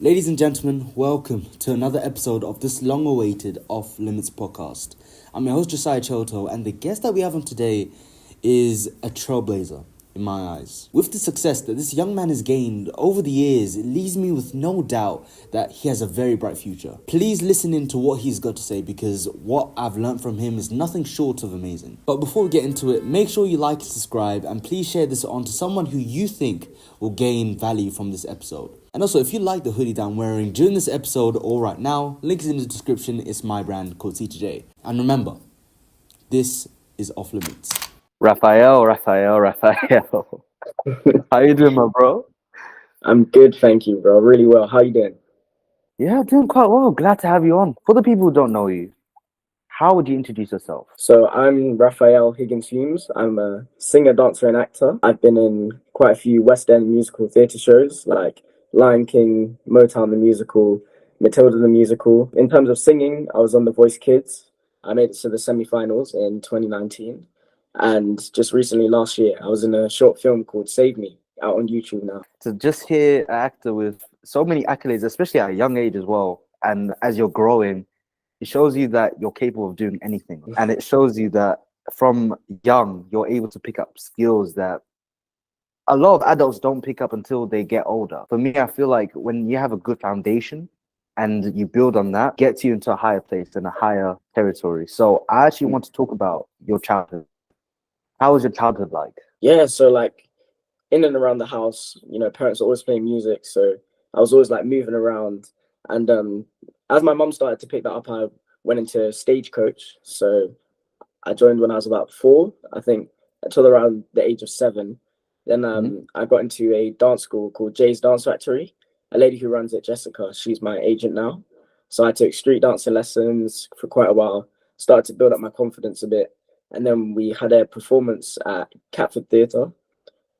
Ladies and gentlemen, welcome to another episode of this long-awaited Off-Limits podcast. I'm your host Josiah Choto, and the guest that we have on today is a trailblazer in my eyes. With the success that this young man has gained over the years, it leaves me with no doubt that he has a very bright future. Please listen in to what he's got to say, because what I've learned from him is nothing short of amazing. But before we get into it, make sure you like and subscribe, and please share this on to someone who you think will gain value from this episode. And also, if you like the hoodie that I'm wearing during this episode or right now, link is in the description. It's my brand called C2J. And remember, this is Off Limits. Raphael. How you doing, my bro? I'm good, thank you, bro. Really well. How you doing? Yeah, doing quite well. Glad to have you on. For the people who don't know you, how would you introduce yourself? So I'm Raphael Higgins-Humes. I'm a singer, dancer, and actor. I've been in quite a few West End musical theatre shows like Lion King, Motown the Musical, Matilda the Musical. In terms of singing, I was on The Voice Kids. I made it to the semi-finals in 2019. And just recently, last year, I was in a short film called Save Me, out on YouTube now. To just hear an actor with so many accolades, especially at a young age as well, and as you're growing, it shows you that you're capable of doing anything. And it shows you that from young, you're able to pick up skills that a lot of adults don't pick up until they get older. For me, I feel like when you have a good foundation and you build on that, gets you into a higher place and a higher territory. So I actually want to talk about your childhood. How was your childhood like? Yeah, so like in and around the house, parents are always playing music, so I was always like moving around. And as my mum started to pick that up, I went into stagecoach. So I joined when I was about 4, I think, until around the age of 7. Then I got into a dance school called Jay's Dance Factory. A lady who runs it, Jessica, she's my agent now. So I took street dancing lessons for quite a while, started to build up my confidence a bit. And then we had a performance at Catford Theatre,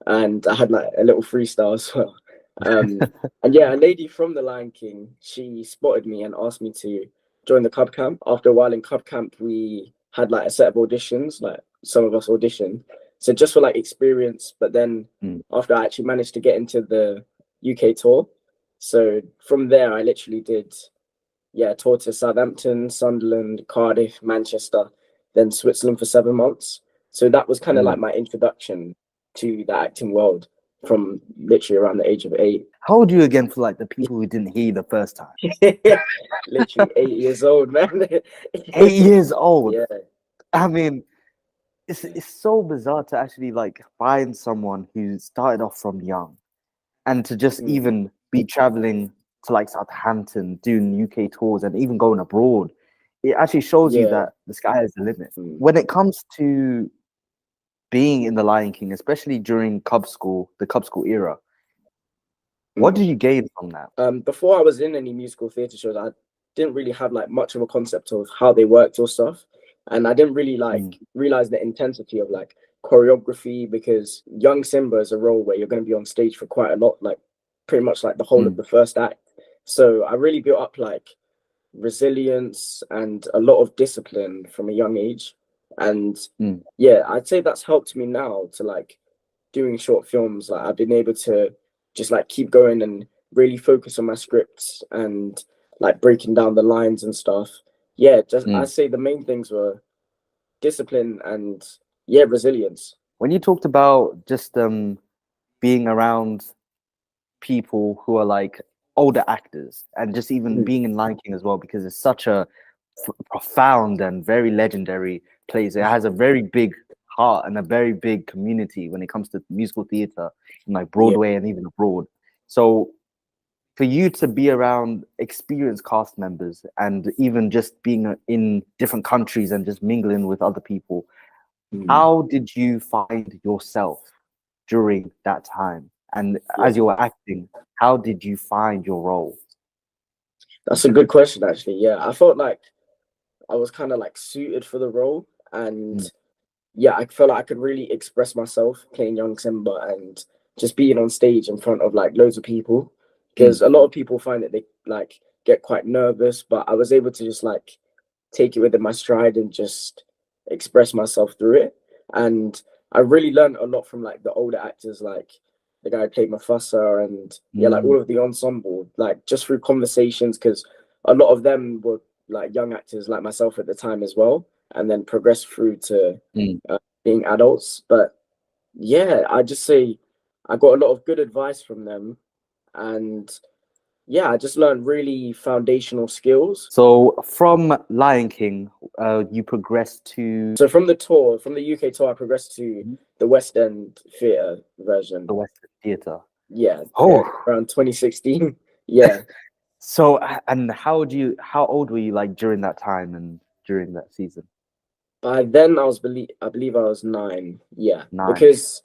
and I had like a little freestyle as well. And yeah, a lady from the Lion King, she spotted me and asked me to join the Cub Camp. After a while in Cub Camp, we had like a set of auditions, like some of us auditioned. So just for like experience, but then after I actually managed to get into the UK tour. So from there, I literally did, tour to Southampton, Sunderland, Cardiff, Manchester, then Switzerland for 7 months. So that was kind of like my introduction to the acting world from literally around the age of 8. How old are you again for like the people who didn't hear you the first time? Literally 8 years old, man. 8 years old. Yeah. I mean, it's so bizarre to actually like find someone who started off from young and to just even be traveling to like Southampton, doing UK tours and even going abroad. It actually shows you that the sky is the limit. When it comes to being in the Lion King, especially during the Cub School era, what did you gain from that? Before I was in any musical theatre shows, I didn't really have like much of a concept of how they worked or stuff. And I didn't really like realize the intensity of like choreography, because young Simba is a role where you're going to be on stage for quite a lot, like pretty much like the whole of the first act. So I really built up like resilience and a lot of discipline from a young age. And I'd say that's helped me now to like doing short films. Like I've been able to just like keep going and really focus on my scripts and like breaking down the lines and stuff. I'd say the main things were discipline and resilience. When you talked about just being around people who are like older actors and just even being in Lion King as well, because it's such a profound and very legendary place. It has a very big heart and a very big community when it comes to musical theater in like Broadway and even abroad. So for you to be around experienced cast members and even just being in different countries and just mingling with other people, how did you find yourself during that time? And as you were acting, how did you find your role? That's a good question, actually. Yeah, I felt like I was kind of like suited for the role. And I felt like I could really express myself playing young Simba and just being on stage in front of like loads of people. Because a lot of people find that they like get quite nervous, but I was able to just like take it within my stride and just express myself through it. And I really learned a lot from like the older actors like the guy who played Mufasa, and like all of the ensemble, like just through conversations, because a lot of them were like young actors like myself at the time as well, and then progressed through to being adults. But yeah, I just say I got a lot of good advice from them, and yeah, I just learned really foundational skills. So from Lion King, you progressed to... So from the UK tour, I progressed to the West End theatre version. The West End Theatre. Yeah. Oh, around 2016. Yeah. So, and how old were you like during that time and during that season? By then, I believe I was 9. Yeah. 9. Because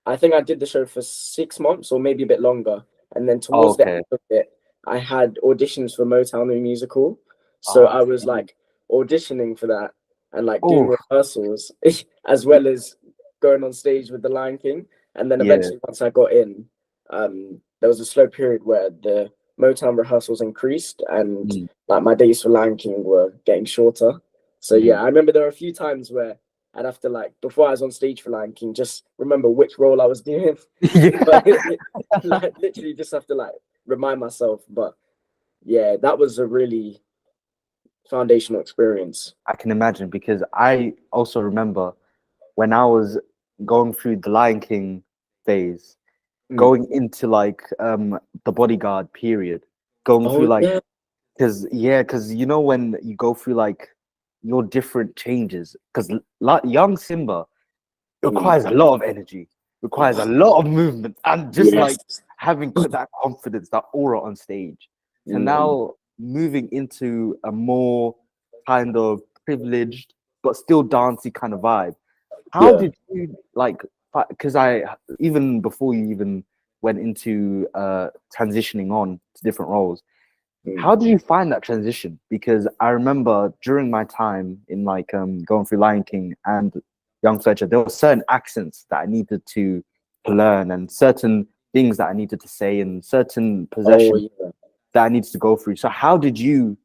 I think I did the show for 6 months or maybe a bit longer, and then towards the end of it, I had auditions for Motown the musical. So I was like auditioning for that and like doing rehearsals as well as going on stage with the Lion King. And then eventually, once I got in, there was a slow period where the Motown rehearsals increased, and like my days for Lion King were getting shorter. So yeah, I remember there were a few times where I'd have to, like, before I was on stage for Lion King, just remember which role I was doing. But, like, literally just have to like remind myself. But yeah, that was a really foundational experience. I can imagine, because I also remember when I was going through the Lion King phase, going into like the Bodyguard period, going through like because you know when you go through like your different changes, because like young Simba requires a lot of energy, requires a lot of movement, and just like having that confidence, that aura on stage. So now moving into a more kind of privileged but still dancey kind of vibe. How did you like? Because even before you even went into transitioning on to different roles, how did you find that transition? Because I remember during my time in like going through Lion King and Young Fletcher, there were certain accents that I needed to learn, and certain things that I needed to say, and certain possessions that I needed to go through. So how did you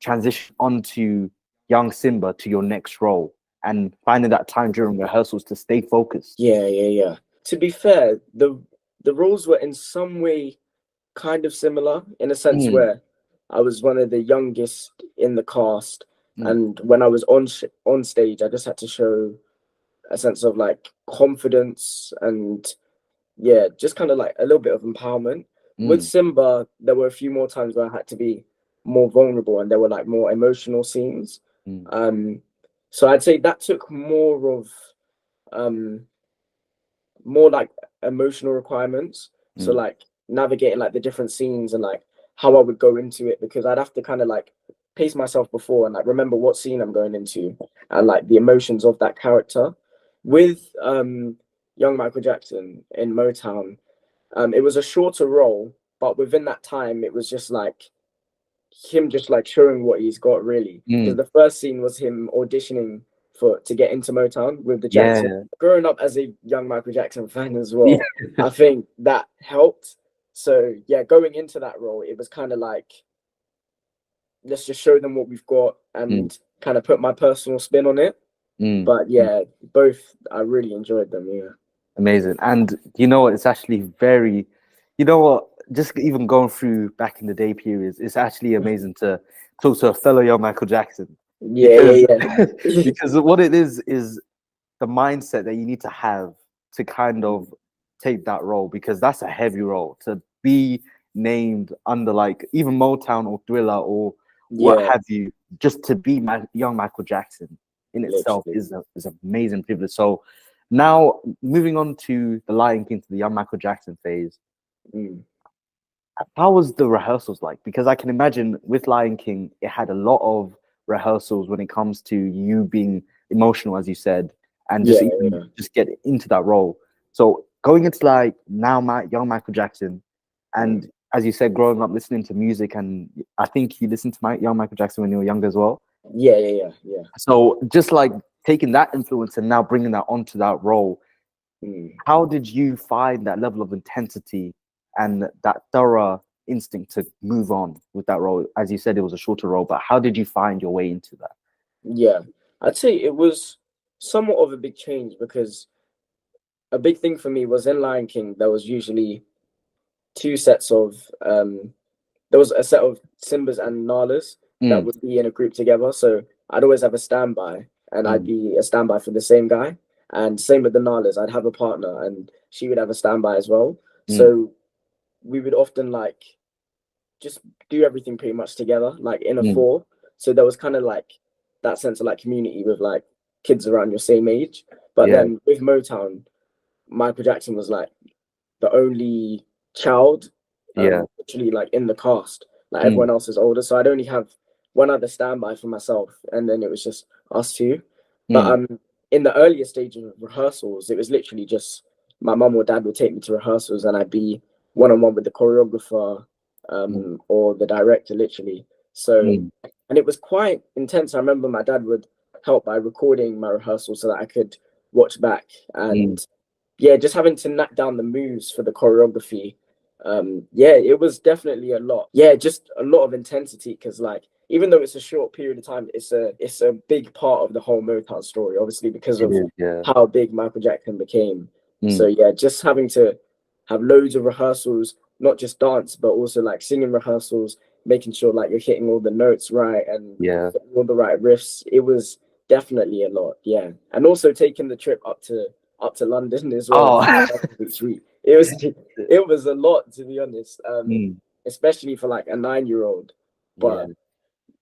transition onto young Simba to your next role, and finding that time during rehearsals to stay focused? Yeah. To be fair, the roles were in some way kind of similar, in a sense where I was one of the youngest in the cast, and when I was on stage, I just had to show a sense of like confidence and just kind of like a little bit of empowerment. With Simba, there were a few more times where I had to be more vulnerable, and there were like more emotional scenes. So I'd say that took more of more like emotional requirements. So like navigating like the different scenes and like how I would go into it, because I'd have to kind of like pace myself before and like remember what scene I'm going into and like the emotions of that character. With young Michael Jackson in Motown, it was a shorter role, but within that time it was just like him just like showing what he's got, really, because the first scene was him auditioning to get into Motown with the Jackson. Growing up as a young Michael Jackson fan as well, I think that helped. So yeah, going into that role, it was kind of like, let's just show them what we've got and kind of put my personal spin on it. But yeah, both, I really enjoyed them. Amazing. And you know what, it's actually very, you know what, just even going through back in the day periods, it's actually amazing to talk to a fellow young Michael Jackson. Because what it is the mindset that you need to have to kind of take that role, because that's a heavy role to be named under like even Motown or Thriller or what have you. Just to be young Michael Jackson in itself is an amazing privilege. So now moving on to the Lion King, to the young Michael Jackson phase, how was the rehearsals like? Because I can imagine with Lion King, it had a lot of rehearsals when it comes to you being emotional, as you said, and just just get into that role. So going into like now young Michael Jackson, and as you said, growing up listening to music, and I think you listened to young Michael Jackson when you were younger as well. Yeah. So just like taking that influence and now bringing that onto that role, how did you find that level of intensity and that thorough instinct to move on with that role? As you said, it was a shorter role, but how did you find your way into that? Yeah, I'd say it was somewhat of a big change, because a big thing for me was in Lion King, there was usually two sets of there was a set of Simbas and Nalas that would be in a group together. So I'd always have a standby, and I'd be a standby for the same guy. And same with the Nalas, I'd have a partner, and she would have a standby as well. So we would often like just do everything pretty much together, like in a four. So there was kind of like that sense of like community with like kids around your same age. But then with Motown, Michael Jackson was like the only child, literally like in the cast. Like everyone else is older, so I'd only have one other standby for myself, and then it was just us two. But in the earlier stages of rehearsals, it was literally just my mum or dad would take me to rehearsals, and I'd be one-on-one with the choreographer or the director, literally. So, and it was quite intense. I remember my dad would help by recording my rehearsals so that I could watch back, and just having to knock down the moves for the choreography. It was definitely a lot. Just a lot of intensity, because like even though it's a short period of time, it's a big part of the whole Motown story, obviously, because of how big Michael Jackson became. So just having to have loads of rehearsals, not just dance, but also like singing rehearsals, making sure like you're hitting all the notes right and all the right riffs. It was definitely a lot, and also taking the trip up to London as well. It was a lot, to be honest, especially for like a 9-year-old. But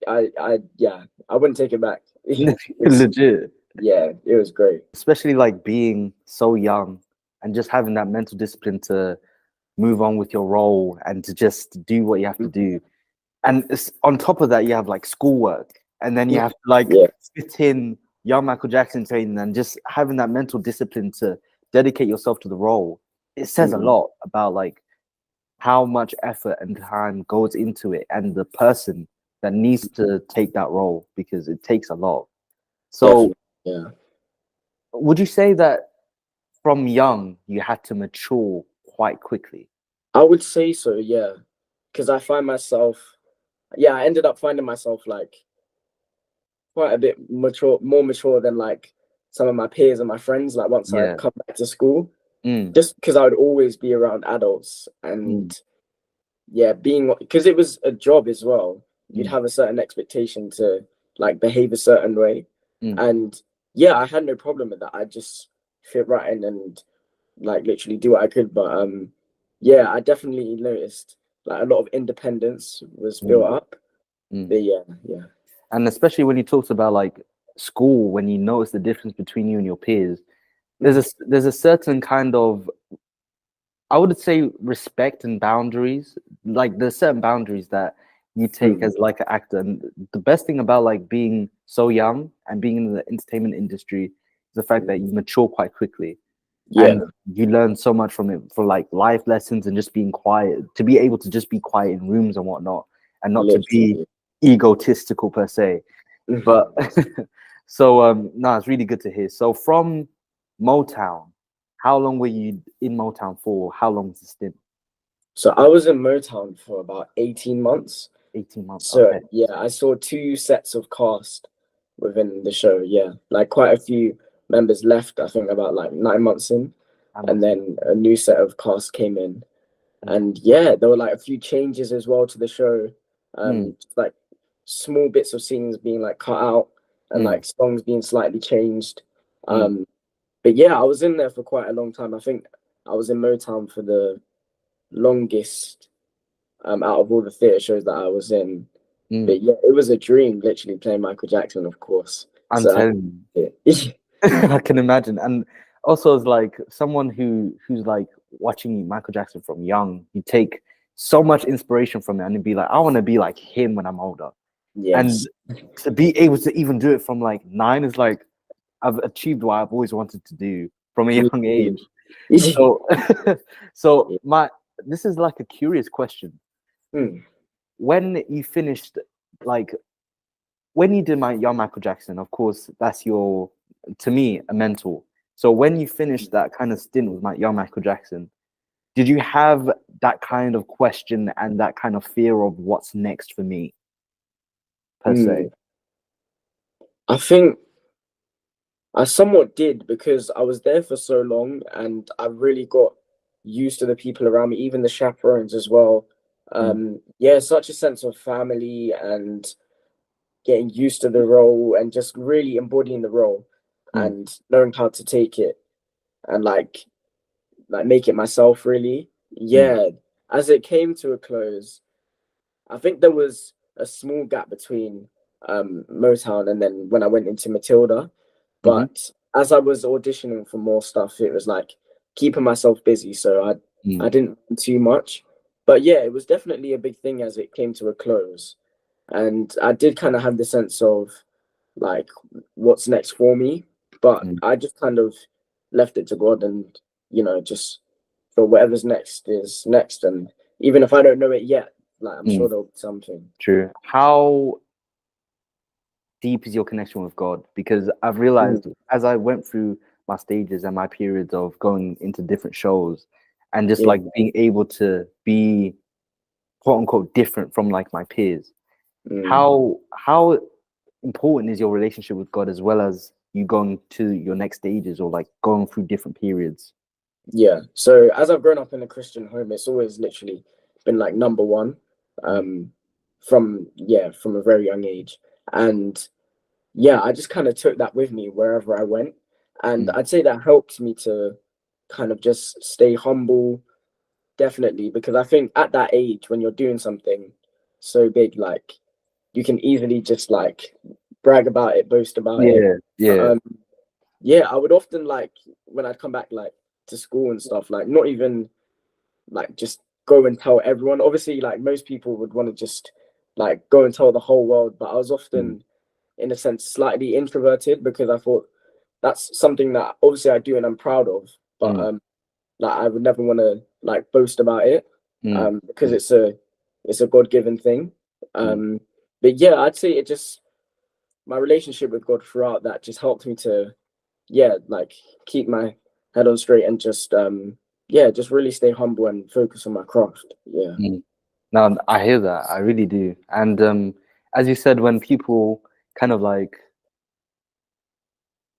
I wouldn't take it back. Legit. It was great, especially like being so young and just having that mental discipline to move on with your role and to just do what you have to do. And on top of that, you have like schoolwork, and then you have to like fit in young Michael Jackson training, and just having that mental discipline to dedicate yourself to the role. It says a lot about like how much effort and time goes into it, and the person that needs to take that role, because it takes a lot. So would you say that from young you had to mature quite quickly? I would say so, because I find myself, I ended up finding myself like quite a bit more mature than like some of my peers and my friends. Like once I come back to school, just because I would always be around adults, and being, because it was a job as well, you'd have a certain expectation to like behave a certain way, and I had no problem with that. I just fit right in and like literally do what I could. But I definitely noticed like a lot of independence was built up. But and especially when you talked about like school, when you notice the difference between you and your peers, there's a certain kind of, I would say, respect and boundaries. Like there's certain boundaries that you take as like an actor. And the best thing about like being so young and being in the entertainment industry is the fact that you mature quite quickly. And you learn so much from it, for like life lessons and just being quiet, to be able to just be quiet in rooms and whatnot, and not to be egotistical per se. But so no, it's really good to hear. So from Motown, how long were you in Motown for? How long was the stint? So I was in Motown for about 18 months. 18 months. So okay. I saw 2 sets of cast within the show. Like quite a few members left, I think about like 9 months in, and then a new set of cast came in. And there were like a few changes as well to the show, like small bits of scenes being like cut out, and like songs being slightly changed. But I was in there for quite a long time. I think I was in Motown for the longest out of all the theatre shows that I was in. But it was a dream, literally playing Michael Jackson, of course. I'm telling you. I can imagine. And also, as like someone who's like watching Michael Jackson from young, you take so much inspiration from it, and you'd be like, I want to be like him when I'm older. Yes. And to be able to even do it from like 9 is like, I've achieved what I've always wanted to do from a young age. So, this is like a curious question. When you finished, like, when you did young Michael Jackson, of course, that's to me, a mentor. So when you finished that kind of stint with young Michael Jackson, did you have that kind of question and that kind of fear of what's next for me, per se? I think I somewhat did, because I was there for so long and I really got used to the people around me, even the chaperones as well. Yeah, such a sense of family and getting used to the role and just really embodying the role Mm. and knowing how to take it and like make it myself really. Mm. Yeah, as it came to a close, I think there was a small gap between Motown and then when I went into Matilda. Mhm. But as I was auditioning for more stuff, it was like keeping myself busy. So I Mm. didn't do too much. But yeah, it was definitely a big thing as it came to a close. And I did kind of have the sense of like what's next for me. But Mm. I just kind of left it to God and, just for whatever's next is next. And even if I don't know it yet, like I'm Mm. sure there'll be something. True. How deep is your connection with God? Because I've realized as I went through my stages and my periods of going into different shows and just Yeah. like being able to be quote unquote different from like my peers, Mm. how important is your relationship with God as well as you going to your next stages or like going through different periods? Yeah. So as I've grown up in a Christian home, it's always literally been like number one, Mm. from a very young age. And yeah, I just kind of took that with me wherever I went. And Mm. I'd say that helped me to kind of just stay humble, definitely, because I think at that age when you're doing something so big, like you can easily just like brag about it, boast about it. Yeah, yeah. Um, yeah, I would often like when I'd come back like to school and stuff, like not even like just go and tell everyone. Obviously, like most people would want to just like go and tell the whole world, but I was Mm. often, in a sense, slightly introverted because I thought that's something that obviously I do and I'm proud of, but Mm. like I would never want to like boast about it, Mm. because Mm. it's a God-given thing. Mm. But yeah, I'd say it just my relationship with God throughout that just helped me to like keep my head on straight and just really stay humble and focus on my craft. Yeah. Mm. Now I hear that. I really do. And as you said, when people kind of like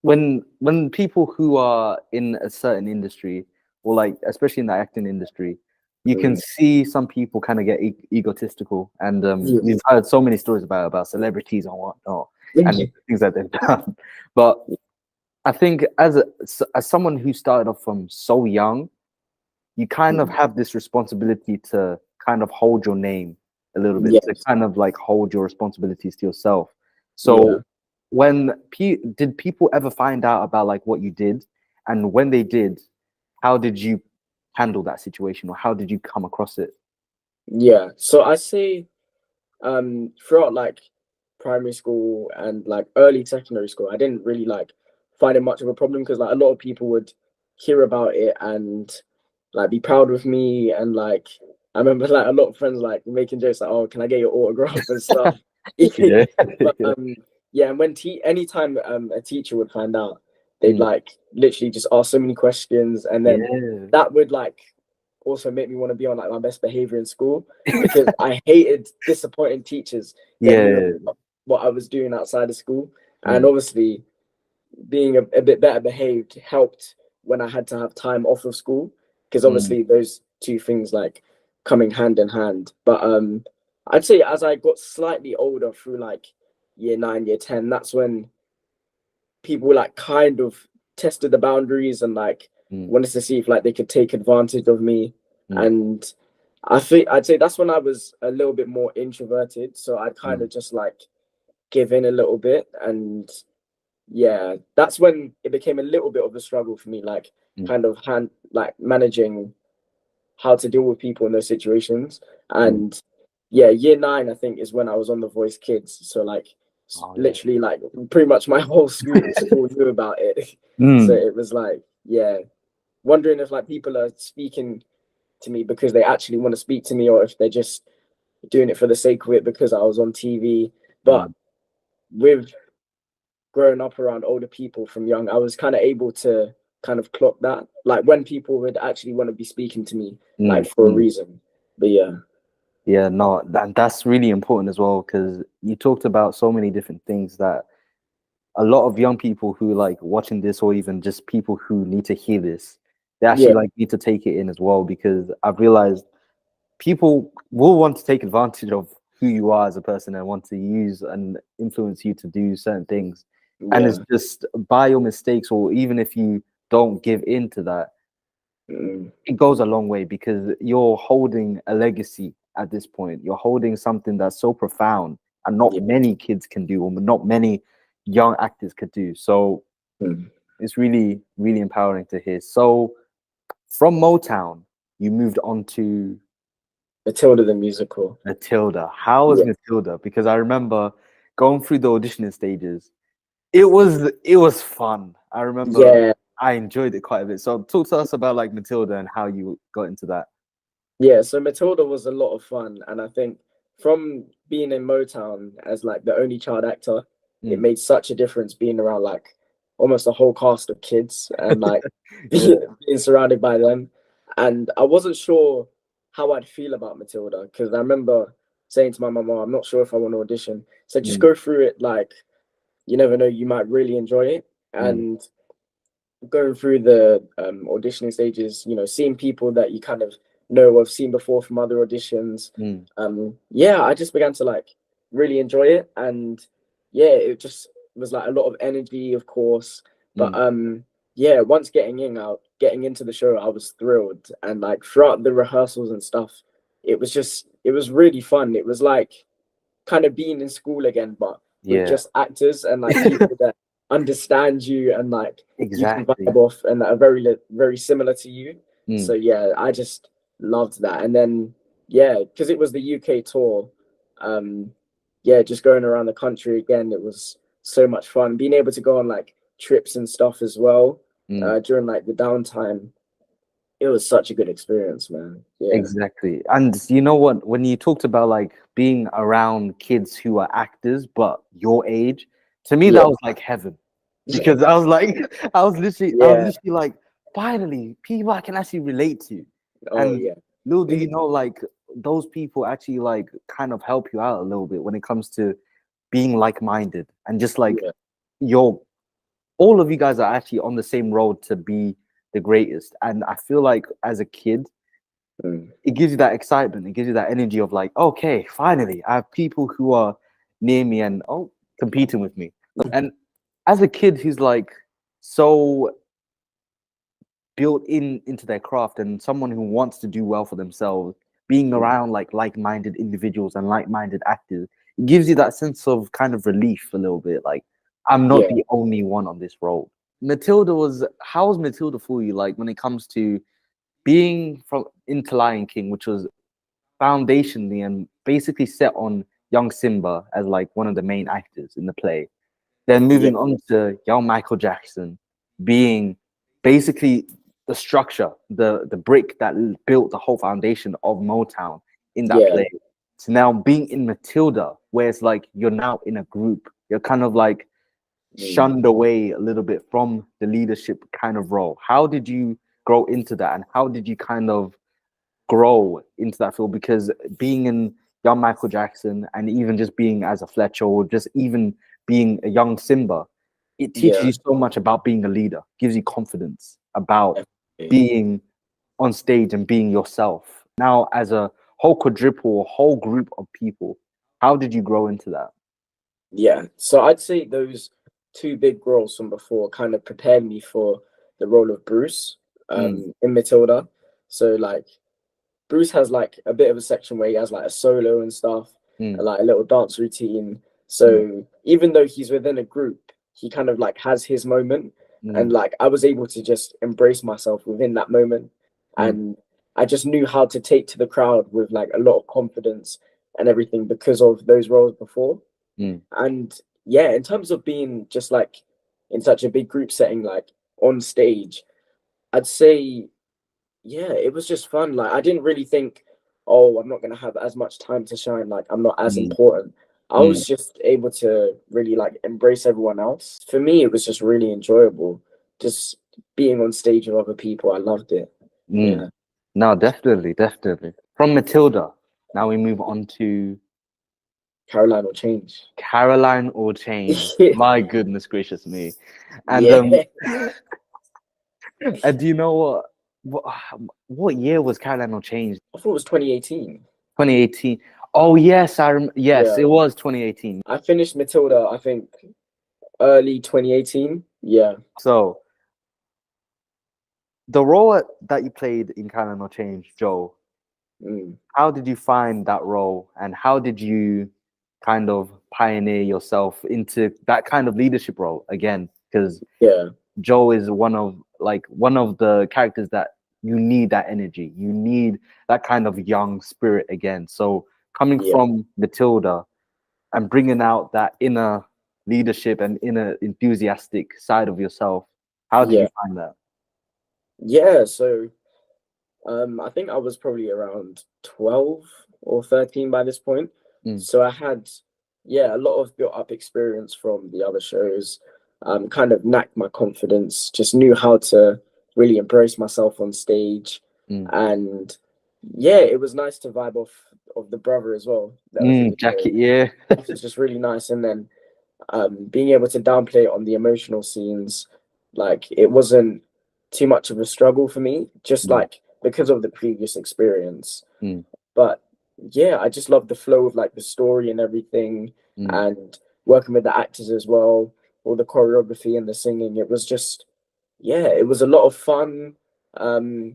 when people who are in a certain industry or like especially in the acting industry, you can Mm. see some people kind of get egotistical, and Yeah. we've heard so many stories about celebrities and whatnot and things that they've done. But I think as someone who started off from so young, you kind of have this responsibility to kind of hold your name a little bit, to Yes. kind of like hold your responsibilities to yourself. Yeah. So when did people ever find out about like what you did, and when they did, how did you handle that situation, or how did you come across it? Yeah. So I say throughout like primary school and like early secondary school, I didn't really like find it much of a problem because like a lot of people would hear about it and like be proud with me and like I remember like a lot of friends like making jokes like, oh, can I get your autograph and stuff. Yeah. But Yeah. yeah, and when anytime a teacher would find out, they'd Mm. like literally just ask so many questions, and then Yeah. that would like also make me want to be on like my best behavior in school because I hated disappointing teachers that knew Yeah. what I was doing outside of school. And Mm. obviously, being a bit better behaved helped when I had to have time off of school because Mm. obviously those two things like coming hand in hand. But I'd say as I got slightly older through like year 9, year 10, that's when people like kind of tested the boundaries and like Mm. wanted to see if like they could take advantage of me. Mm. And I think I'd say that's when I was a little bit more introverted. So I'd kind Mm. of just like give in a little bit. And yeah, that's when it became a little bit of a struggle for me, like Mm. kind of managing how to deal with people in those situations. Mm. And yeah, year 9, I think, is when I was on The Voice Kids. So like Oh yeah. literally like pretty much my whole school knew about it. So Mm. it was like, yeah, wondering if like people are speaking to me because they actually want to speak to me or if they're just doing it for the sake of it because I was on TV. But Mm. with growing up around older people from young, I was kind of able to kind of clock that, like when people would actually want to be speaking to me, Mm. like for a Mm. reason. But yeah. Yeah, no, that's really important as well because you talked about so many different things that a lot of young people who like watching this, or even just people who need to hear this, they actually like need to take it in as well, because I've realized people will want to take advantage of who you are as a person and want to use and influence you to do certain things. And it's just by your mistakes, or even if you don't give in to that, it goes a long way, because you're holding a legacy at this point. You're holding something that's so profound and not many kids can do, or not many young actors could do. So it's really, really empowering to hear. So from Motown, you moved on to Matilda the musical. Matilda. How was Matilda? Because I remember going through the auditioning stages. It was fun. I remember I enjoyed it quite a bit. So talk to us about like Matilda and how you got into that. Yeah, so Matilda was a lot of fun, and I think from being in Motown as like the only child actor, it made such a difference being around like almost a whole cast of kids and like being surrounded by them. And I wasn't sure how I'd feel about Matilda, because I remember saying to my mum, "Oh, I'm not sure if I want to audition." So just go through it, like you never know, you might really enjoy it. And going through the auditioning stages, you know, seeing people that you kind of know of, seen before from other auditions. I just began to like really enjoy it, and it just was like a lot of energy, of course. But once getting into the show, I was thrilled, and like throughout the rehearsals and stuff, it was really fun. It was like kind of being in school again, but with just actors and like people that understand you and like you can vibe off and that are very similar to you. So I just loved that. And then because it was the UK tour, just going around the country again, it was so much fun. Being able to go on like trips and stuff as well during like the downtime. It was such a good experience, man. Exactly. And you know what, when you talked about like being around kids who are actors but your age, to me that was like heaven, because I was like I was literally like, finally people I can actually relate to. Little do you know, like those people actually like kind of help you out a little bit when it comes to being like-minded, and just like all of you guys are actually on the same road to be the greatest. And I feel like as a kid, it gives you that excitement, it gives you that energy of like, okay, finally I have people who are near me and competing with me. And as a kid who's like so built into their craft, and someone who wants to do well for themselves, being around like-minded individuals and like-minded actors, it gives you that sense of kind of relief a little bit, like I'm not the only one on this road. How was Matilda for you, like when it comes to being from into Lion King, which was foundationally and basically set on young Simba as like one of the main actors in the play, then moving on to young Michael Jackson being basically the structure, the brick that built the whole foundation of Motown in that play, to now being in Matilda, where it's like you're now in a group, you're kind of like shunned away a little bit from the leadership kind of role. How did you grow into that, and how did you kind of grow into that field? Because being in young Michael Jackson, and even just being as a Fletcher, or just even being a young Simba, it teaches you so much about being a leader, gives you confidence about being on stage and being yourself. Now, as a whole quadruple, a whole group of people, how did you grow into that? So I'd say those two big roles from before kind of prepared me for the role of Bruce in Matilda. So like Bruce has like a bit of a section where he has like a solo and stuff, and like a little dance routine. So even though he's within a group, he kind of like has his moment, and like I was able to just embrace myself within that moment, and I just knew how to take to the crowd with like a lot of confidence and everything because of those roles before. And in terms of being just like in such a big group setting, like on stage, I'd say it was just fun. Like I didn't really think, oh, I'm not gonna have as much time to shine, like I'm not as important. I was just able to really like embrace everyone else. For me, it was just really enjoyable, just being on stage with other people. I loved it. No, definitely. From Matilda, now we move on to Caroline or Change. Caroline or Change. My goodness gracious me. And Yeah. and do you know what year was Caroline or Change? I thought it was 2018. 2018. Oh yes, yes, Yeah. it was 2018. I finished Matilda, I think, early 2018. Yeah. So the role that you played in Caroline or Change, Joe, how did you find that role, and how did you kind of pioneer yourself into that kind of leadership role again? Because Yeah. Joe is one of the characters that you need that energy. You need that kind of young spirit again. So coming from Matilda and bringing out that inner leadership and inner enthusiastic side of yourself, how did you find that? Yeah, so I think I was probably around 12 or 13 by this point. So I had, a lot of built up experience from the other shows, kind of knacked my confidence, just knew how to really embrace myself on stage. And it was nice to vibe off of the brother as well. That was in the Jackie, show. yeah. It was just really nice. And then being able to downplay it on the emotional scenes, like it wasn't too much of a struggle for me, just like because of the previous experience. But I just love the flow of like the story and everything, and working with the actors as well, all the choreography and the singing. It was just, it was a lot of fun.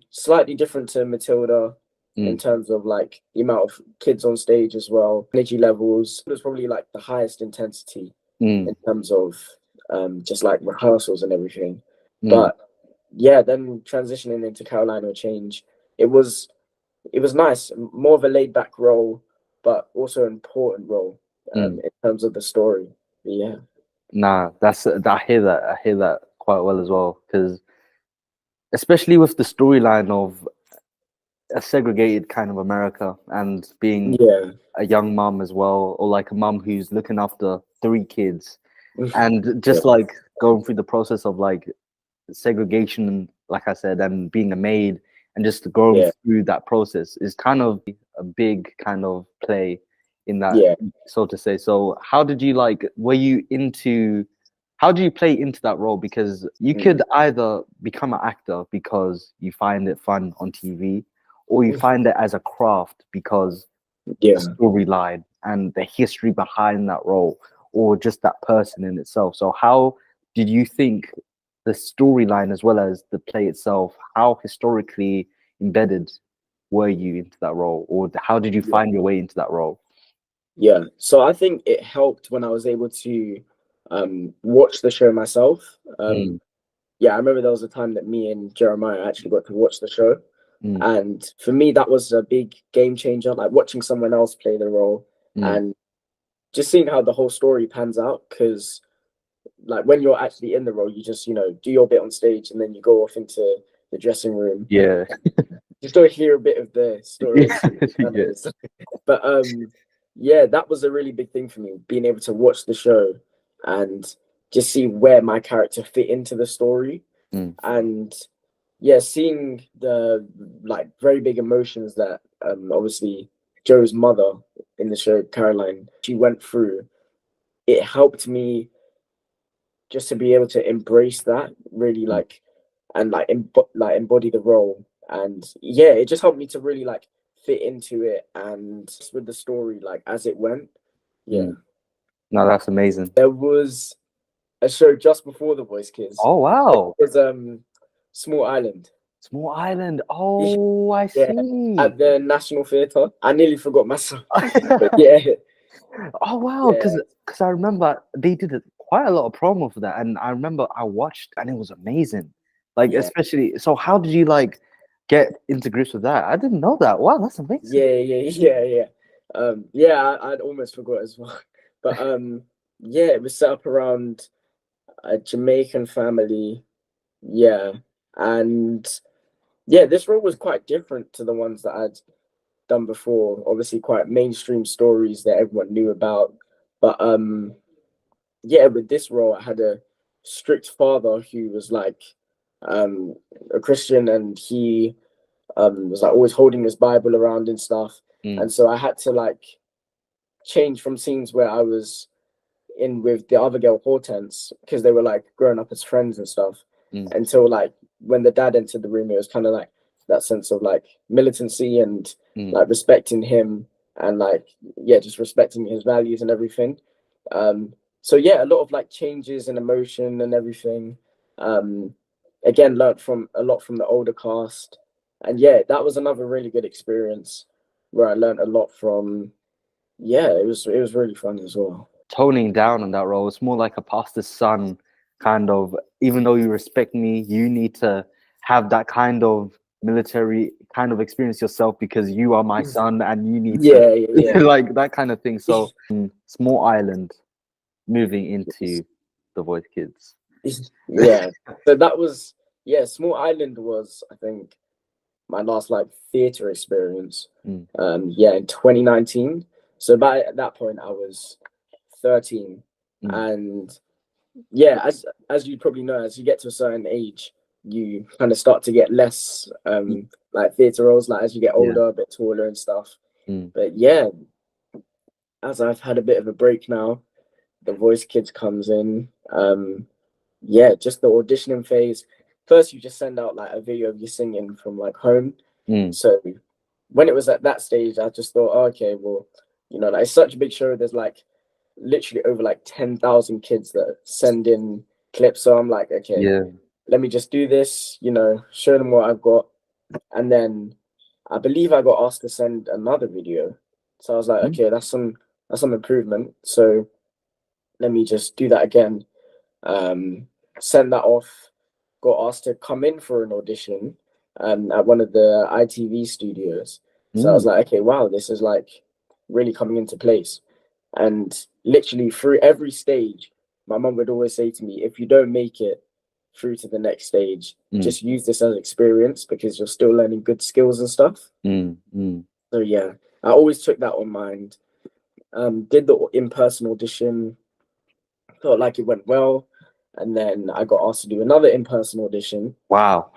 Slightly different to Matilda in terms of like the amount of kids on stage as well, energy levels. It was probably like the highest intensity in terms of just like rehearsals and everything. But then transitioning into Caroline or Change, it was nice, more of a laid back role, but also an important role in terms of the story. Yeah. Nah, I hear that quite well as well, because especially with the storyline of a segregated kind of America and being a young mom as well, or like a mom who's looking after 3 kids, and just like going through the process of like segregation, like I said, and being a maid, and just going through that process is kind of a big kind of play in that, so to say. So how did you how do you play into that role? Because you could either become an actor because you find it fun on TV, or you find it as a craft because the storyline and the history behind that role, or just that person in itself. So how did you think the storyline as well as the play itself, how historically embedded were you into that role, or how did you find your way into that role? So I think it helped when I was able to watch the show myself. I remember there was a time that me and Jeremiah actually got to watch the show, and for me that was a big game changer, like watching someone else play the role and just seeing how the whole story pans out. Because like when you're actually in the role, you just do your bit on stage and then you go off into the dressing room, just to hear a bit of the story. But that was a really big thing for me, being able to watch the show and just see where my character fit into the story. And seeing the like very big emotions that obviously Joe's mother in the show, Caroline, she went through, it helped me just to be able to embrace that really, like, and like embody the role. And it just helped me to really like fit into it and with the story like as it went. No, that's amazing. There was a show just before The Voice Kids. Oh wow. It was Small Island. Small Island. Oh, I see. At the National Theatre. I nearly forgot myself. Oh wow, because I remember they did quite a lot of promo for that, and I remember I watched and it was amazing. Like especially, so how did you like get into grips with that? I didn't know that. Wow, that's amazing. I'd almost forgot as well. But it was set up around a Jamaican family. And this role was quite different to the ones that I'd done before. Obviously quite mainstream stories that everyone knew about. But with this role I had a strict father who was like a Christian, and he was like always holding his Bible around and stuff. And so I had to like change from scenes where I was in with the other girl, Hortense, because they were like growing up as friends and stuff, until like when the dad entered the room, it was kind of like that sense of like militancy and like respecting him and like, yeah, just respecting his values and everything. So yeah, a lot of like changes in emotion and everything. Again, learned from a lot from the older cast, and yeah, that was another really good experience where I learned a lot from. Yeah, it was really fun as well. Toning down on that role, it's more like a pastor's son kind of. Even though you respect me, you need to have that kind of military kind of experience yourself because you are my son, and you need to like that kind of thing. So Small Island moving into The Voice Kids. Yeah, so that was Small Island was, I think, my last like theater experience. In 2019. So by that point I was 13, and yeah, as you probably know, as you get to a certain age, you kind of start to get less like theater roles, like as you get older, a bit taller and stuff. But yeah, as I've had a bit of a break now, The Voice Kids comes in. Yeah, just the auditioning phase. First, you just send out like a video of you singing from like home. So when it was at that stage, I just thought, oh, okay, well, you know, like, it's such a big show. There's like literally over like 10,000 kids that send in clips. So I'm like, okay, let me just do this, you know, show them what I've got. And then I believe I got asked to send another video. So I was like, okay, that's some improvement. So let me just do that again. Send that off. Got asked to come in for an audition at one of the ITV studios. So I was like, okay, wow, this is like really coming into place. And literally through every stage, my mum would always say to me, if you don't make it through to the next stage, just use this as experience because you're still learning good skills and stuff. So yeah, I always took that on mind. Did the in-person audition, felt like it went well. And then I got asked to do another in-person audition. Wow.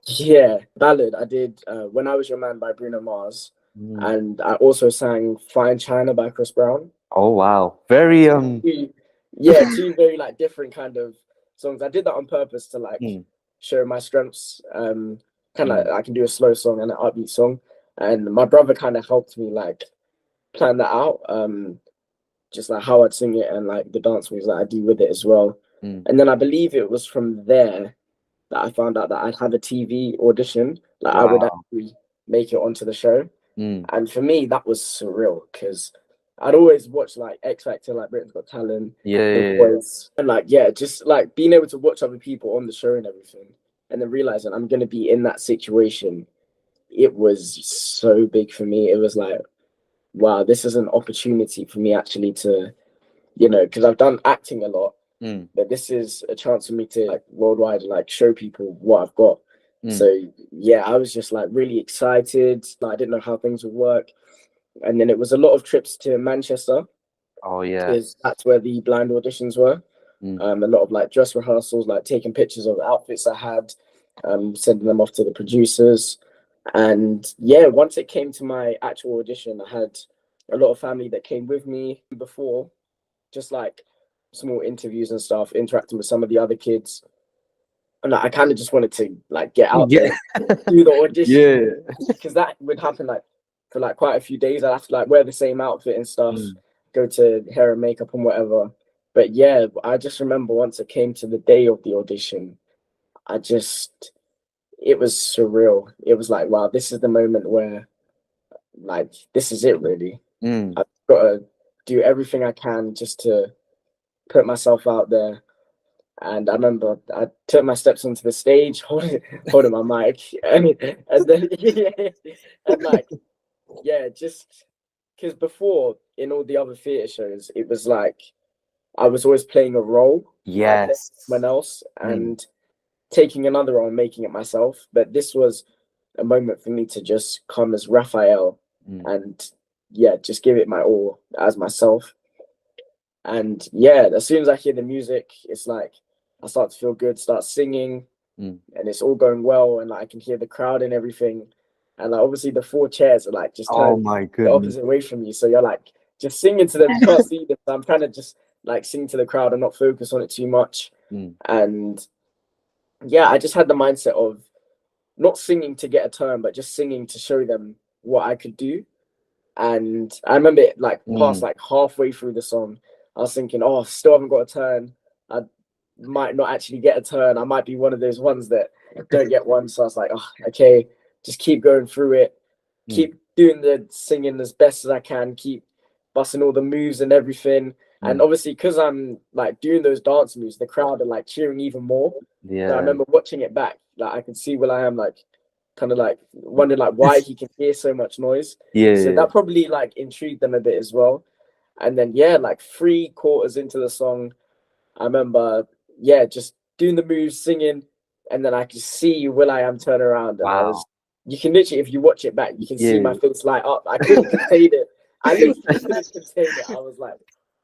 Yeah, ballad. I did When I Was Your Man by Bruno Mars. And I also sang Fine China by Chris Brown. Oh wow. Very two very like different kind of songs. I did that on purpose to like show my strengths. Kind of I can do a slow song and an upbeat song. And my brother kind of helped me like plan that out. Just like how I'd sing it and like the dance moves that I do with it as well. And then I believe it was from there that I found out that I'd have a TV audition. Like I would actually make it onto the show. And for me, that was surreal because I'd always watched like X Factor, like Britain's Got Talent, Voice, and like just like being able to watch other people on the show and everything, and then realizing I'm gonna be in that situation. It was so big for me. It was like, wow, this is an opportunity for me actually to, you know, because I've done acting a lot, but this is a chance for me to like worldwide like show people what I've got. So yeah, I was just like really excited. Like, I didn't know how things would work, and then it was a lot of trips to Manchester. Oh yeah, because that's where the blind auditions were. A lot of like dress rehearsals, like taking pictures of outfits I had, sending them off to the producers. And yeah, once it came to my actual audition, I had a lot of family that came with me before, just like small interviews and stuff, interacting with some of the other kids. And I kind of just wanted to like get out there, do the audition, because that would happen like for like quite a few days. I'd have to like wear the same outfit and stuff, go to hair and makeup and whatever. But yeah, I just remember once it came to the day of the audition, it was surreal. It was like, wow, this is the moment where like this is it really. I've got to do everything I can just to put myself out there. And I remember I took my steps onto the stage, holding my mic, and then and like just because before in all the other theatre shows, it was like I was always playing a role, like someone else, and taking another role and making it myself. But this was a moment for me to just come as Raphael and just give it my all as myself. And yeah, as soon as I hear the music, it's like I start to feel good, start singing, and it's all going well, and like I can hear the crowd and everything. And like obviously the four chairs are like just oh my the opposite way from you, so you're like just singing to them. You can't see them. So I'm trying to just like sing to the crowd and not focus on it too much. And yeah, I just had the mindset of not singing to get a turn, but just singing to show them what I could do. And I remember it like past like halfway through the song, I was thinking, oh, still haven't got a turn. I might not actually get a turn. I might be one of those ones that don't get one. So I was like, oh, okay, just keep going through it. Keep doing the singing as best as I can. Keep busting all the moves and everything. And obviously, because I'm like doing those dance moves, the crowd are like cheering even more. Yeah. So I remember watching it back. Like I can see I am like kind of like wondering like why he can hear so much noise. So that probably like intrigued them a bit as well. And then yeah, like 3/4 into the song, I remember just doing the moves, singing, and then I could see will.i.am turn around, and you can literally, if you watch it back, you can see my face light up. I couldn't contain it. I literally couldn't contain it. I was like,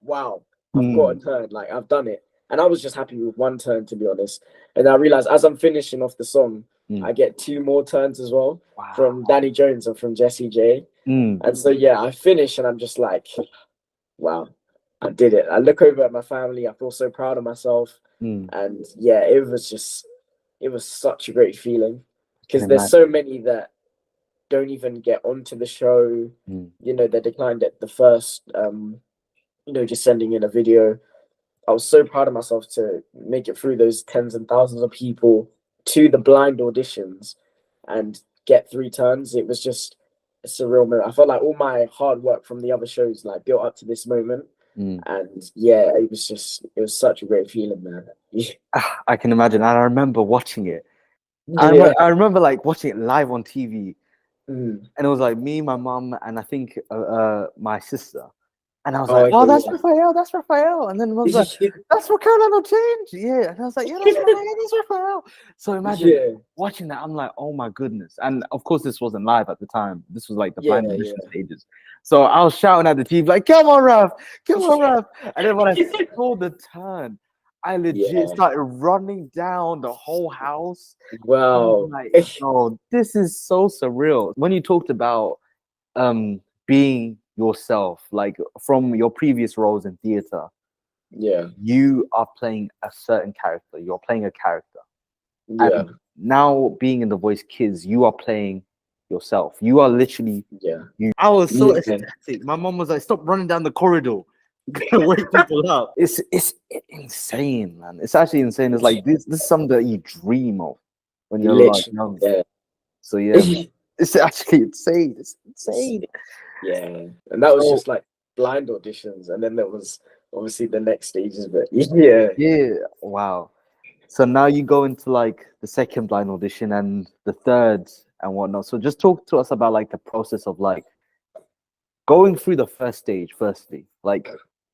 wow, I've got a turn, like I've done it. And I was just happy with one turn, to be honest. And I realized as I'm finishing off the song, I get 2 more turns as well from Danny Jones and from Jessie J. And so I finish and I'm just like, wow, I did it. I look over at my family. I feel so proud of myself. And it was such a great feeling, because there's so many that don't even get onto the show. You know, they declined at the first, just sending in a video. I was so proud of myself to make it through those tens and thousands of people to the blind auditions and get 3 turns. It was just a surreal moment. I felt like all my hard work from the other shows like built up to this moment. And it was such a great feeling, man. I can imagine. And I remember watching it. I remember like watching it live on TV. And it was like me, my mum, and I think my sister. And I was like, oh, that's Raphael, that's Raphael. And then I was like, that's what Caroline will change. Yeah. And I was like, yeah, that's Raphael, that's Raphael. So imagine watching that. I'm like, oh my goodness. And of course, this wasn't live at the time. This was like the blind audition stages. So I was shouting at the TV, like, come on, Raph, come on, Raph. And then when I saw the turn, I legit started running down the whole house. Wow. Like, oh, this is so surreal. When you talked about being yourself, like from your previous roles in theater, you are playing a certain character, you're playing a character, and now being in The Voice Kids, you are playing yourself. You are literally you. I was so ecstatic. My mom was like, stop running down the corridor, gonna wake people up. It's insane, man. It's actually insane. It's like this is something that you dream of when you're like young. So it's actually insane. It's insane. Yeah, and that was just like blind auditions, and then there was obviously the next stages, but wow. So now you go into like the second blind audition and the third and whatnot. So just talk to us about like the process of like going through the first stage. Firstly, like,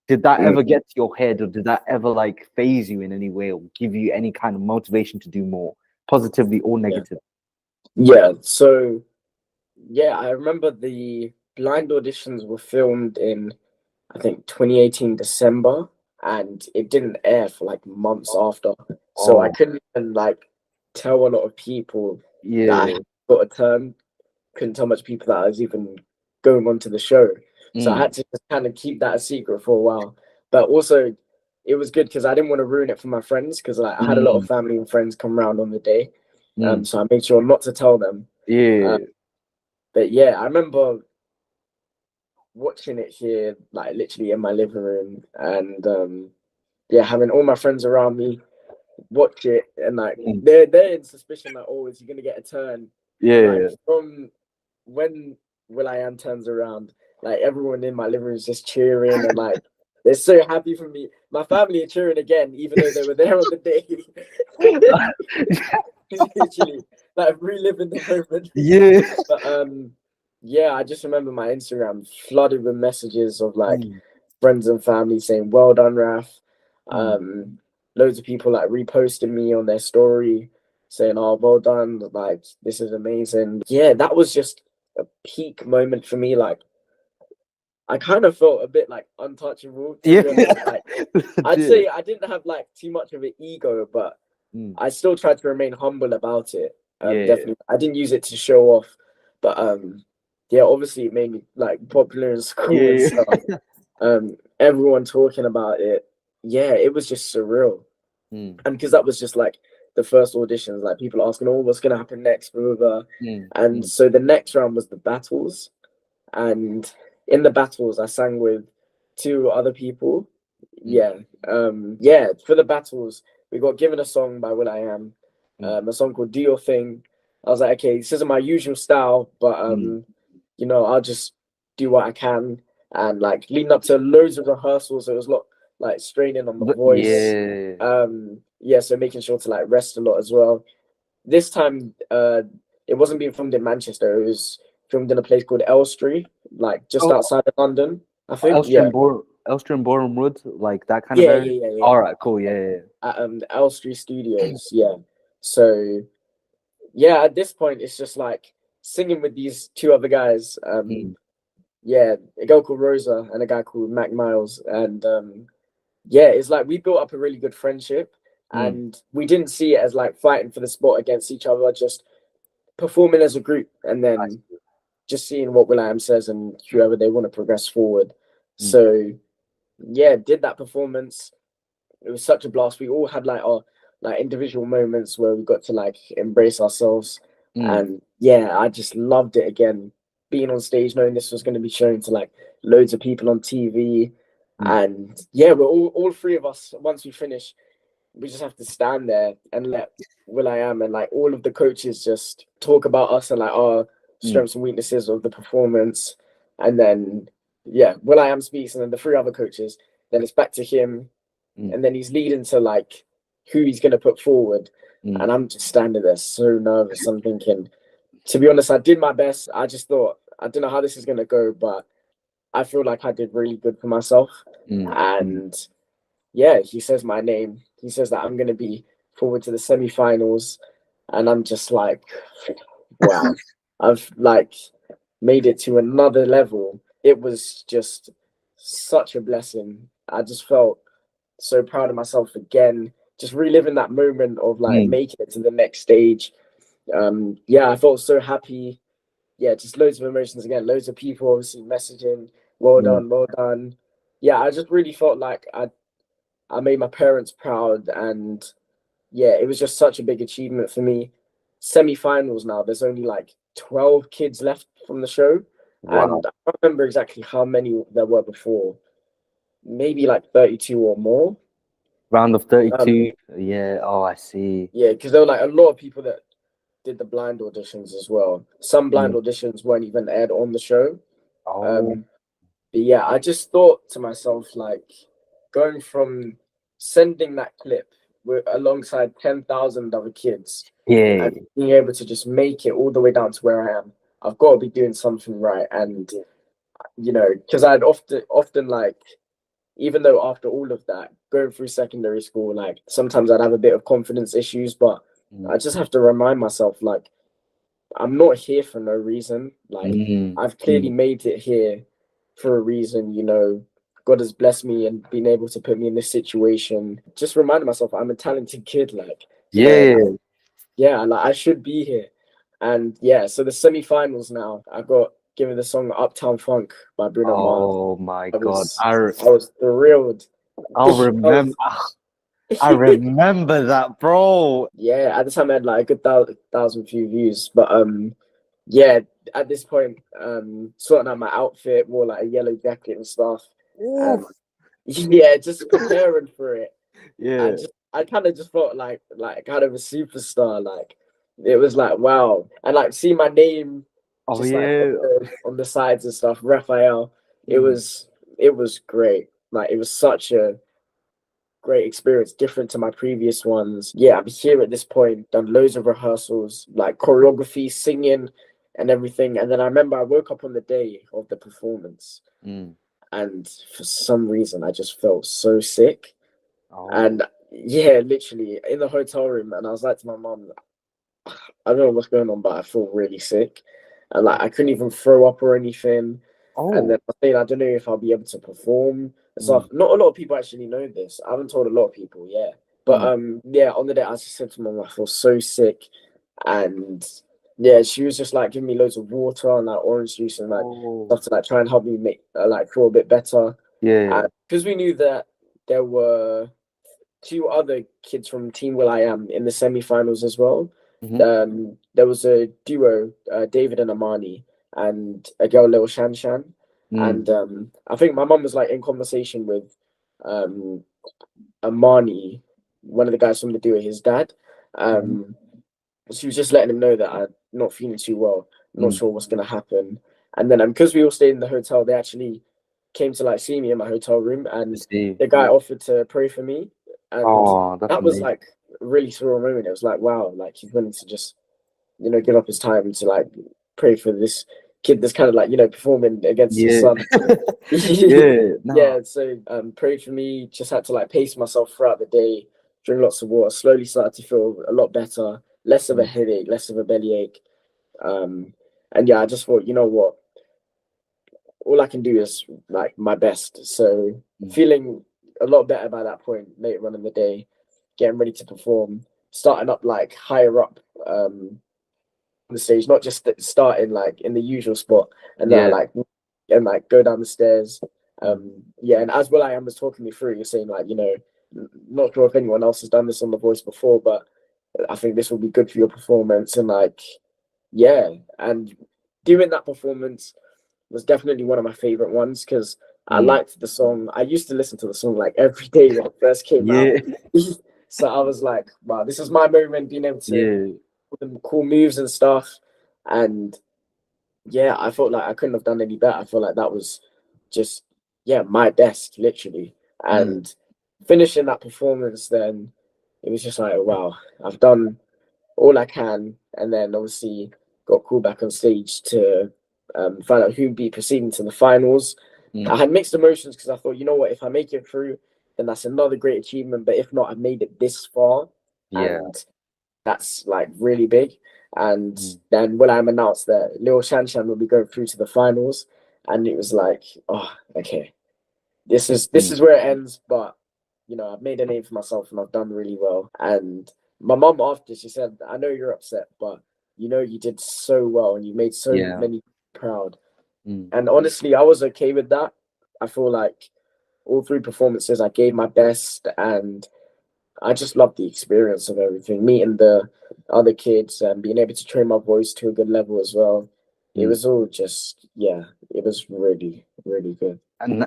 did that ever get to your head, or did that ever like phase you in any way, or give you any kind of motivation to do more, positively or negatively? So I remember the blind auditions were filmed in, I think, 2018 December, and it didn't air for like months after. So I couldn't even like tell a lot of people that I got a turn. Couldn't tell much people that I was even going on to the show. So I had to just kind of keep that a secret for a while. But also, it was good because I didn't want to ruin it for my friends, because like I had a lot of family and friends come around on the day. So I made sure not to tell them. But I remember watching it here, like literally in my living room, and having all my friends around me watch it, and like they're in suspicion, like, oh, is he gonna get a turn? From when will.i.am turns around, like everyone in my living room is just cheering, and like they're so happy for me. My family are cheering again, even though they were there on the day. Literally, like reliving the moment. But I just remember my Instagram flooded with messages of like friends and family saying, well done, Raph. Loads of people like reposting me on their story saying, oh, well done, like this is amazing. That was just a peak moment for me. Like I kind of felt a bit like untouchable, to be honest. Like, I'd say I didn't have like too much of an ego, but I still tried to remain humble about it. Definitely, I didn't use it to show off, but yeah, obviously it made me like popular in school and Yeah. stuff. Everyone talking about it. Yeah, it was just surreal. Mm, And because that was just like the first auditions, like people asking, "Oh, what's gonna happen next?" Blah, blah, blah. mm, And mm, so the next round was the battles, and in the battles, I sang with two other people. mm, Yeah, yeah. For the battles, we got given a song by Will I Am, mm, a song called "Do Your Thing." I was like, okay, this isn't my usual style, but mm. you know, I'll just do what I can. And like leading up to loads of rehearsals, it was a lot like straining on the But voice. yeah. Yeah, so making sure to like rest a lot as well. This time, it wasn't being filmed in Manchester. It was filmed in a place called Elstree, like just Oh, outside of London, I think. Yeah, Elstree and Boreham Wood, like that kind of yeah, area. yeah, yeah, yeah. All right, cool. Yeah, yeah. At the Elstree Studios. Yeah. So yeah, at this point, it's just like singing with these two other guys. Mm, Yeah, a girl called Rosa and a guy called Mac Miles, and yeah, it's like we built up a really good friendship, mm. and we didn't see it as like fighting for the spot against each other, just performing as a group, and I then see. just seeing what Will.i.am says and whoever they want to progress forward. Mm, So yeah, did that performance. It was such a blast. We all had like our like individual moments where we got to like embrace ourselves, mm, and yeah, I just loved it again. Being on stage, knowing this was going to be shown to like loads of people on TV, mm. and yeah, we're all three of us. Once we finish, we just have to stand there and let Will.i.am and like all of the coaches just talk about us and like our Mm, strengths and weaknesses of the performance. And then, yeah, Will.i.am speaks, and then the three other coaches, then it's back to him. mm, And then he's leading to like who he's going to put forward. mm. And I'm just standing there so nervous. I'm thinking, to be honest, I did my best. I just thought, I don't know how this is going to go, but I feel like I did really good for myself. Mm. And yeah, he says my name. He says that I'm going to be forward to the semi-finals, and I'm just like, wow, I've like made it to another level. It was just such a blessing. I just felt so proud of myself again, just reliving that moment of like Mm. making it to the next stage. Yeah, I felt so happy. Yeah, just loads of emotions again, loads of people obviously messaging, well Mm. done, well done. Yeah, I just really felt like I made my parents proud, and yeah, it was just such a big achievement for me. Semi-finals now, there's only like 12 kids left from the show, Wow. and I don't remember exactly how many there were before, maybe like 32 or more. Round of Um, 32. Yeah. Oh, I see. yeah, because there were like a lot of people that did the blind auditions as well. Some blind Mm. auditions weren't even aired on the show. Oh, Um, but yeah, I just thought to myself, like, going from sending that clip alongside 10,000 other kids yeah. and being able to just make it all the way down to where I am, I've got to be doing something right. And, you know, because I'd often like, even though after all of that, going through secondary school, like sometimes I'd have a bit of confidence issues, but Mm. I just have to remind myself, like, I'm not here for no reason. Like, Mm. I've clearly Mm. made it here for a reason, you know. God has blessed me and been able to put me in this situation. Just reminding myself I'm a talented kid, like, you know, and Yeah. yeah, like I should be here. And yeah, so the semi-finals now, I got given the song Uptown Funk by Bruno Mars. Oh my I God. was I was thrilled. I I remember. was I remember that, bro. yeah, at the time I had like a good thousand few views. But yeah, at this point, sorting out my outfit, wore like a yellow jacket and stuff. Oof. Um yeah, just preparing for it. Yeah. I kind of just felt like kind of a superstar. Like it was like wow. And like see my name Oh just like yeah. on the sides and stuff, Raphael. It Mm. was it was great. Like it was such a great experience, different to my previous ones. Yeah, I'm here at this point, done loads of rehearsals, like choreography, singing, and everything. And then I remember I woke up on the day of the performance, Mm. and for some reason, I just felt so sick. Oh. And yeah, literally in the hotel room, and I was like to my mom, I don't know what's going on, but I feel really sick. And like I couldn't even throw up or anything. And then Oh. I was saying I don't know if I'll be able to perform and stuff. Mm. Not a lot of people actually know this. I haven't told a lot of people, yeah. But Mm. yeah, on the day I just said to mom, I feel so sick, and Yeah, she was just like giving me loads of water and like orange juice and like Oh, stuff to like try and help me make like feel a bit better. yeah. And because we knew that there were two other kids from Team Will I Am in the semi-finals as well. Mhm. There was a duo, David and Amani, and a girl, Lil Shan Shan. Mm. And I think my mum was like in conversation with um, Amani, one of the guys from the duo, his dad. Mhm. She was just letting him know that I'm not feeling too well, not Mm. sure what's gonna happen. And then because we all stayed in the hotel, they actually came to like see me in my hotel room, I and see. the guy offered to pray for me, and Oh, that's that was amazing. like a really surreal moment. It was like, wow, like he's willing to just give up his time to like pray for this kid that's kind of like performing against his Yeah. son. Yeah. No. Yeah, so prayed for me. Just had to like pace myself throughout the day, drink lots of water. Slowly started to feel a lot better, less of a Mm. headache, less of a bellyache. And yeah, I just thought, you know what, all I can do is like my best. So Mm. feeling a lot better by that point later on in the day, getting ready to perform, starting up like higher up on the stage, not just starting like in the usual spot, and then I Yeah. like go down the stairs. Mm. Yeah, and as well I am was talking me through, you're saying like, not sure if anyone else has done this on The Voice before, but I think this will be good for your performance. And like, yeah, and doing that performance was definitely one of my favorite ones because I Mm. liked the song. I used to listen to the song like every day when it first came out. Yeah. So I was like, wow, this is my moment, being able to Yeah. put them cool moves and stuff. And yeah, I felt like I couldn't have done any better. I feel like that was just, yeah, my best, literally. Mm. And finishing that performance, then it was just like, wow, I've done all I can. And then obviously got called back on stage to find out who'd be proceeding to the finals. Mm. I had mixed emotions because I thought, you know what, if I make it through, then that's another great achievement. But if not, I've made it this far. Yeah. And that's like really big. And Mm. then when I'm announced that Lil Shanshan will be going through to the finals, and it was like, oh, okay, this Mm. is where it ends. But I've made a name for myself and I've done really well. And my mum after, she said, I know you're upset, but you did so well and you made so Yeah. many proud. Mm. And honestly, I was okay with that. I feel like all three performances I gave my best, and I just love the experience of everything, meeting the other kids and being able to train my voice to a good level as well. It Mm. was all just, yeah, it was really, really good. And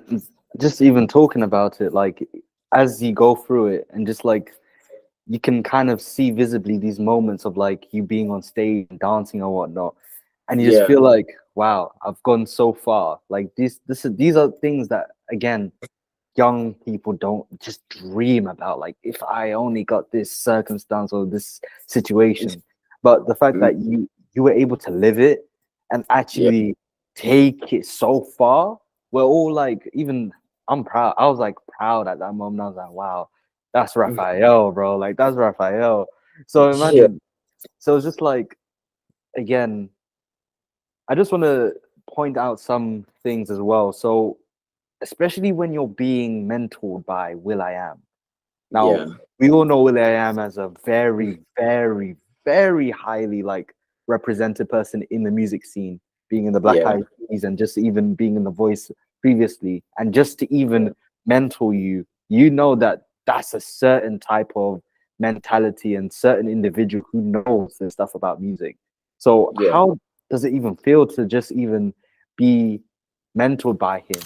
just even talking about it, like as you go through it, and just like you can kind of see visibly these moments of like you being on stage and dancing or whatnot, and you just Yeah, feel like, wow, I've gone so far. Like these are things that again young people don't just dream about. Like if I only got this circumstance or this situation, but the fact that you were able to live it and yeah, actually take it so far, we're all like, even I'm proud. I was like proud at that moment. I was like, wow, that's Raphael, bro. Like that's Raphael. So yeah, imagine. So it's just like, again, I just want to point out some things as well. So especially when you're being mentored by Will I Am. Now, yeah, we all know Will I Am as a very, very, very highly like represented person in the music scene, being in the Black yeah, Eyed Peas and just even being in The Voice previously, and just to even mentor you, you know that that's a certain type of mentality and certain individual who knows this stuff about music. So, yeah. how does it even feel to just even be mentored by him?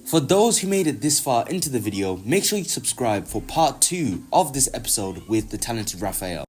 For those who made it this far into the video, make sure you subscribe for part 2 of this episode with the talented Raphael.